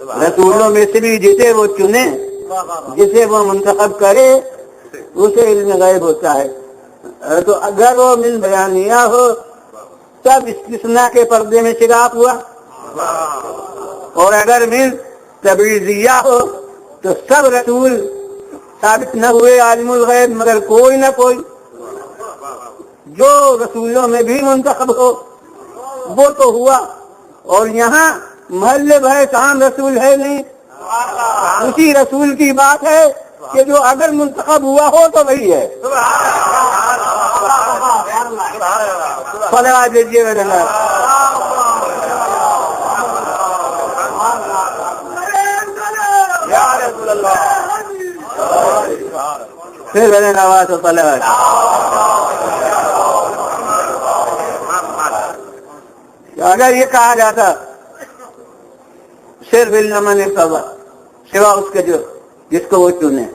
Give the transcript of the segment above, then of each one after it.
رسولوں میں سے بھی جسے وہ چنے، جسے وہ منتخب کرے، اسے علم غیب ہوتا ہے۔ تو اگر وہ من بیانیہ ہو تب استثناء کے پردے میں شگاف ہوا، اور اگر من تبعیضیہ ہو تو سب رسول ثابت نہ ہوئے عالم الغیب مگر کوئی نہ کوئی، جو رسولوں میں بھی منتخب ہو وہ تو ہوا۔ اور یہاں محلے بھر کام رسول ہے نہیں، اسی رسول کی بات ہے کہ جو اگر منتخب ہوا ہو تو وہی ہے۔ صلوات دیجیے میرے پھر بنے نواز و صلوات۔ اگر یہ کہا جاتا صرف علم من ارتضی، سوا اس کے جو جس کو وہ چنے،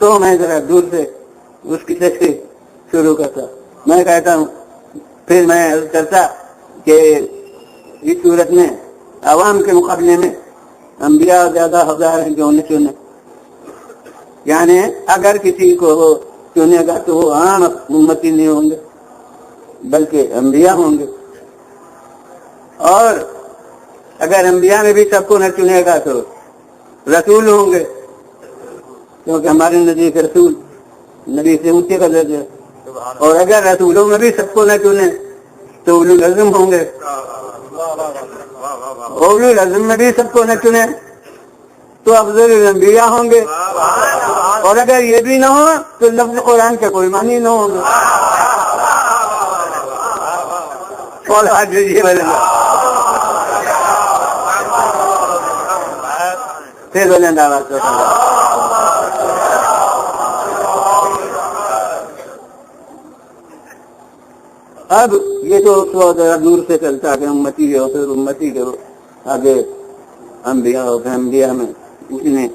تو میں ذرا دور سے اس کی تشریح شروع کرتا۔ میں کہتا ہوں، پھر میں عرض کرتا کہ اس صورت میں عوام کے مقابلے میں انبیاء زیادہ حقدار ہیں جو انہیں چنے، یعنی اگر کسی کو وہ چنے گا تو وہ عام امتی نہیں ہوں گے بلکہ انبیاء ہوں گے، اور اگر انبیاء میں بھی سب کو نہ چنے گا تو رسول ہوں گے، کیونکہ ہمارے نزدیک رسول نبی سے اونچے کا درجہ ہے، اور اگر رسولوں میں بھی سب کو نہ چنے تو اولو العزم ہوں گے، اولو العزم میں بھی سب کو نہ چنے تو افضل الانبیاء ہوں گے، اور اگر یہ بھی نہ ہو تو لفظ قرآن کا کوئی معنی نہ ہوگا۔ پھر بولیں دعوت۔ اب یہ تو ذرا دور سے چلتا کہ امتی ہو، پھر امتی کے آگے انبیاء ہو، پھر انبیاء میں اس نے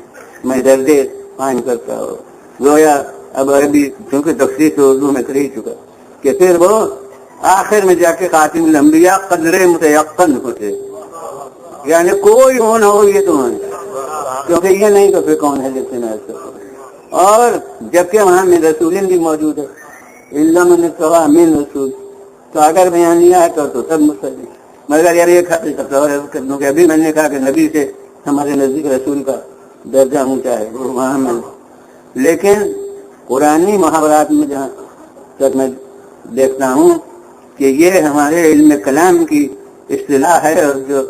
میں درجے قائم کرتا ہو گویا۔ اب عربی چونکہ تفسیر سے اردو میں کر ہی چکا کہ پھر وہ آخر میں جا کے خاتم الانبیاء قدر متیقن ہوتے، یعنی کوئی ہو نہ ہو یہ تو ہے، کیونکہ یہ نہیں تو پھر کون ہے جس نے ایسا۔ اور جبکہ وہاں میں رسول بھی موجود ہے، علم من ارتضی من رسول، تو اگر بیانیہ ہے تو سب مسلم، مگر یار ایک حقیقت اور کر دوں کہ ابھی میں نے کہا کہ نبی سے ہمارے نزدیک رسول کا درجہ اونچا ہے، وہ وہاں میں، لیکن قرآنی محاورات میں جہاں تک میں دیکھتا ہوں کہ یہ ہمارے علم کلام کی اصطلاح ہے، اور جو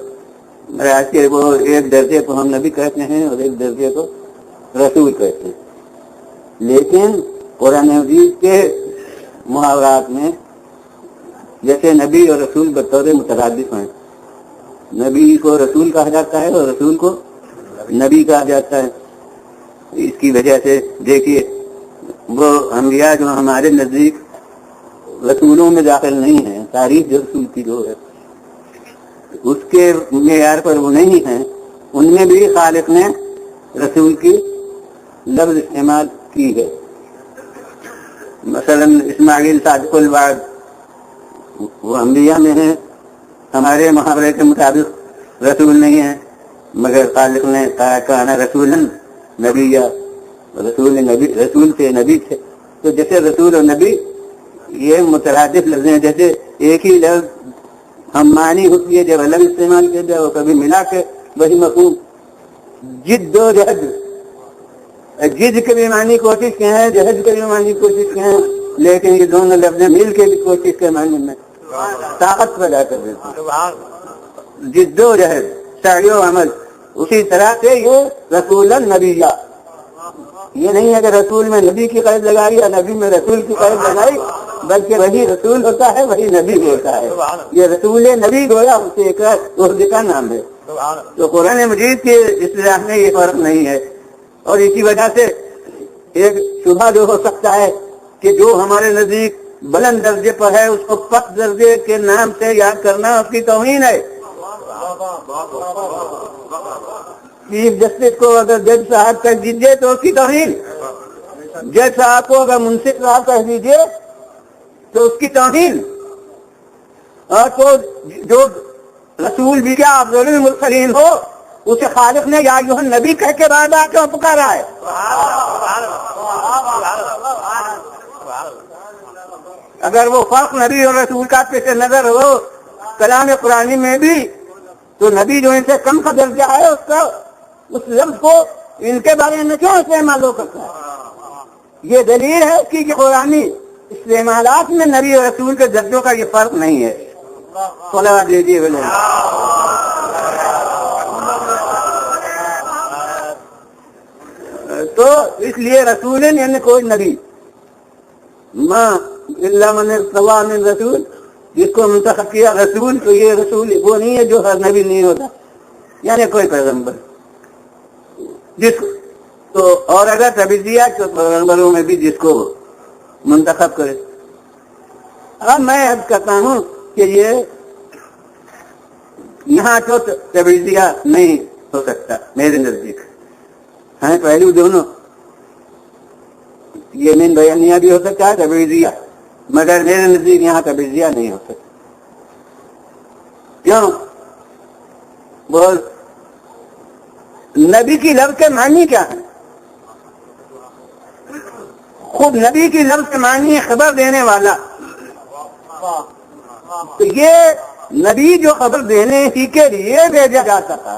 آج کے وہ ایک درجے کو ہم نبی کہتے ہیں اور ایک درجے کو رسول کہتے ہیں، لیکن قرآن مجید کے محاورات میں جیسے نبی اور رسول بطور مترادف ہیں، نبی کو رسول کہا جاتا ہے اور رسول کو نبی کہا جاتا ہے۔ اس کی وجہ سے دیکھیے وہ انبیاء جو ہمارے نزدیک رسولوں میں داخل نہیں ہیں، تاریخ جو رسول کی جو ہے اس کے معیار پر وہ نہیں ہیں، ان میں بھی خالق نے رسول کی لفظ استعمال کی ہے۔ مثلا اسماعیل صادق الوعد وہ انبیاء میں ہیں، ہمارے محاورے کے مطابق رسول نہیں ہیں، مگر خالق نے کہا کانا رسولا نبی، رسول سے نبی تھے۔ تو جیسے رسول اور نبی یہ مترادف لفظ ہیں، جیسے ایک ہی لفظ ہم معنی ہوتی ہے جب الگ استعمال کیا جائے وہ کبھی ملا کے وہی مفہوم۔ جد و جہد، جد کے بھی معنی کوشش کے ہیں، جہد کے بھی معنی کوشش کے ہیں، لیکن یہ دونوں لفظ مل کے بھی کوشش کے معنی میں طاقت پیدا کر دیتے ہیں۔ جد و جہد، سعی و عمل، اسی طرح سے یہ رسول النبی، یہ نہیں ہے کہ رسول میں نبی کی قید لگائی یا نبی میں رسول کی قید لگائی، بلکہ وہی رسول ہوتا ہے وہی نبی ہوتا ہے۔ یہ رسول نبی گویا اسے ایک عہدے کا نام ہے۔ تو قرآن مجید کے اصطلاح میں یہ فرق نہیں ہے، اور اسی وجہ سے ایک شبہ جو ہو سکتا ہے کہ جو ہمارے نزدیک بلند درجے پر ہے اس کو پست درجے کے نام سے یاد کرنا اس کی توہین ہے۔ چیف جسٹس کو اگر جج صاحب کہہ دیجیے تو اس کی توہین، جج صاحب کو اگر منصف صاحب کہہ دیجیے تو اس کی توہین، اور تو جو رسول بھی کیا افضل المرسلین ہو اسے خالق نے یا ایھا النبی کہہ کے بار بار کیوں پکارا ہے؟ اگر وہ فرق نبی اور رسول کا پیش نظر ہو کلام قرآنی میں بھی، تو نبی جو ان سے کم کا درجہ ہے اس لفظ کو ان کے بارے میں کیوں استعمال ہو سکتا ہے؟ یہ دلیل ہے کہ قرآنی استعمالات میں نبی اور رسول کے درجوں کا یہ فرق نہیں ہے۔ صلوات دیجیے بولے۔ تو اس لیے رسول یعنی کوئی نبی، ماں اللہ من ارتضی من رسول، جس کو منتخب کیا رسول، تو یہ رسول وہ نہیں ہے جو ہر نبی نہیں ہوتا، یعنی کوئی پیغمبر جس کو تو، اور اگر تبعیضیہ تو پیغمبروں میں بھی جس کو منتخب کرے۔ اب میں عرض کرتا ہوں کہ یہ یہاں تو تبعیضیہ نہیں ہو سکتا میرے نزدیک، ہیں پہلو دونوں، یہ من بیانیہ بھی ہو سکتا ہے تبعیضیہ، مگر میرے نزدیک یہاں تبعیضیہ نہیں ہو سکتا۔ کیوں؟ بول، نبی کی لفظ کے معنی کیا ہے؟ خود نبی کی لفظ کے معنی خبر دینے والا، تو یہ نبی جو خبر دینے ہی کے لیے بھیجا جاتا تھا،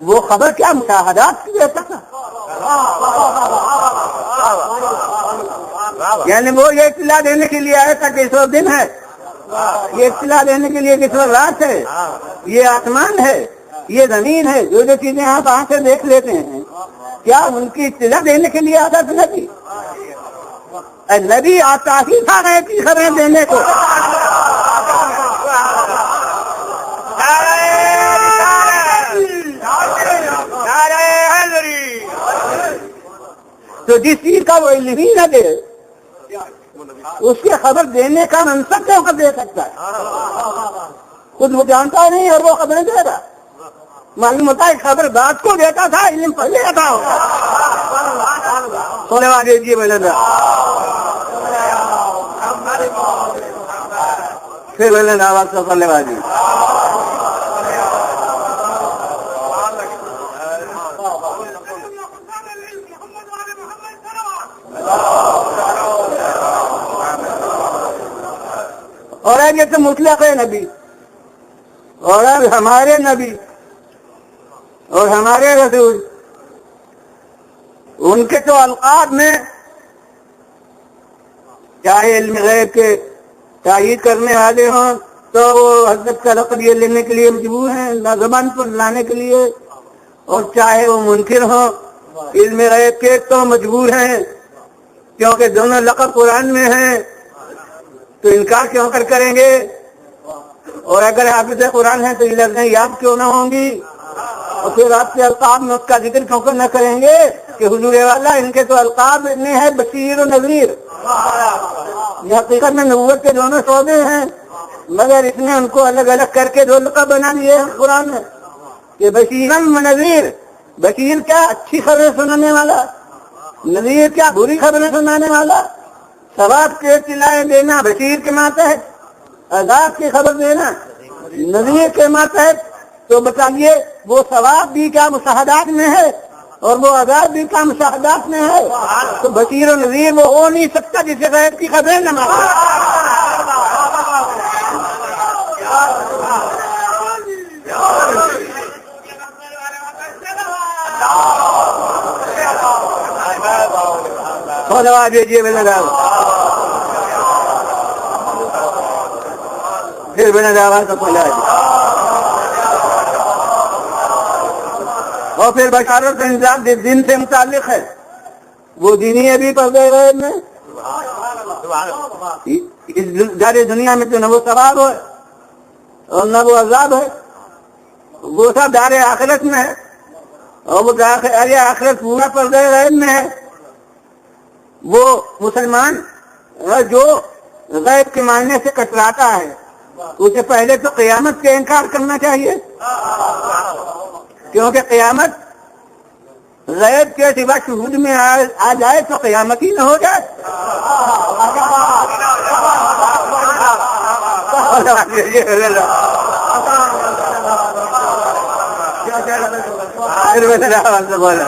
وہ خبر کیا مشاہدات کی دیتا تھا؟ یعنی وہ یہ اطلاع دینے کے لیے آیا تھا کہ اس وقت دن ہے، یہ اطلاع دینے کے لیے کہ اس وقت رات ہے، یہ آسمان ہے، یہ زمین ہے، جو جو چیزیں آپ آنکھ سے دیکھ لیتے ہیں، کیا ان کی اطلاع دینے کے لیے آتا تھا نبی؟ نبی آتا ہی تھا غیب کی خبریں دینے کو۔ تو جس چیز کا وہ علم ہی نہ دے، اس کی خبر دینے کا منصب کیوں کر دے سکتا ہے؟ خود وہ جانتا نہیں اور وہ خبریں دے رہا، معلوم ہوتا ہے خبر بات کو دیتا تھا، علم پہلے آتا ہوتا۔ سونے والے جی بولے پھر بولے آواز کو سننے والی۔ اور اب یہ تو مطلق ہے نبی، اور اب ہمارے نبی اور ہمارے رسول، ان کے تو القاب میں چاہے علم غیب کے تائید کرنے والے ہوں تو وہ حضرت کا لقب یہ لینے کے لیے مجبور ہیں، زبان پر لانے کے لیے، اور چاہے وہ منکر ہوں علم غیب کے تو مجبور ہیں، کیونکہ دونوں لقب قرآن میں ہیں، تو انکار کیوں کریں گے؟ اور اگر حافظ قرآن ہے تو یہ لفظیں یاد کیوں نہ ہوں گی؟ اور پھر آپ کے القاب میں اس کا ذکر کیوں نہ کریں گے کہ حضور والا ان کے تو القاب میں ہے بشیر و نذیر، یہ حقیقت میں نبوت کے دونوں شعبے ہیں، مگر اس نے ان کو الگ الگ کر کے دو لقب بنا دیے ہیں قرآن میں کہ بشیرم و نذیر۔ بشیر کیا اچھی خبریں سنانے والا، نذیر کیا بری خبریں سنانے والا، ثواب کے اطلاع دینا بشیر کے ماتحت، عذاب کی خبر دینا نذیر کے ماتحت۔ تو بتائیے وہ ثواب بھی کیا مشاہدات میں ہے اور وہ عذاب بھی کیا مشاہدات میں ہے؟ تو بشیر و نذیر وہ ہو نہیں سکتا جسے غیب کی خبریں نہ مانیں۔ دعا دیجیے میرے گھر، پھر بنا دعویٰ کا کھولا ہے، اور پھر بشارت کا انتظام دن سے متعلق ہے، وہ دینی ہے بھی پردے غیب میں، اس ساری دنیا میں تو نہ وہ ثواب ہے اور نہ وہ عذاب ہے، وہ سب دار آخرت میں ہے، اور وہ دار آخرت پورا پردے غیب میں ہے۔ وہ مسلمان جو غیب کے ماننے سے کتراتا ہے اسے پہلے تو قیامت کا انکار کرنا چاہیے، کیونکہ قیامت غیب کے سوا شہود میں آ جائے تو قیامت ہی نہ ہو جائے۔ پھر میں نے آواز سے بولا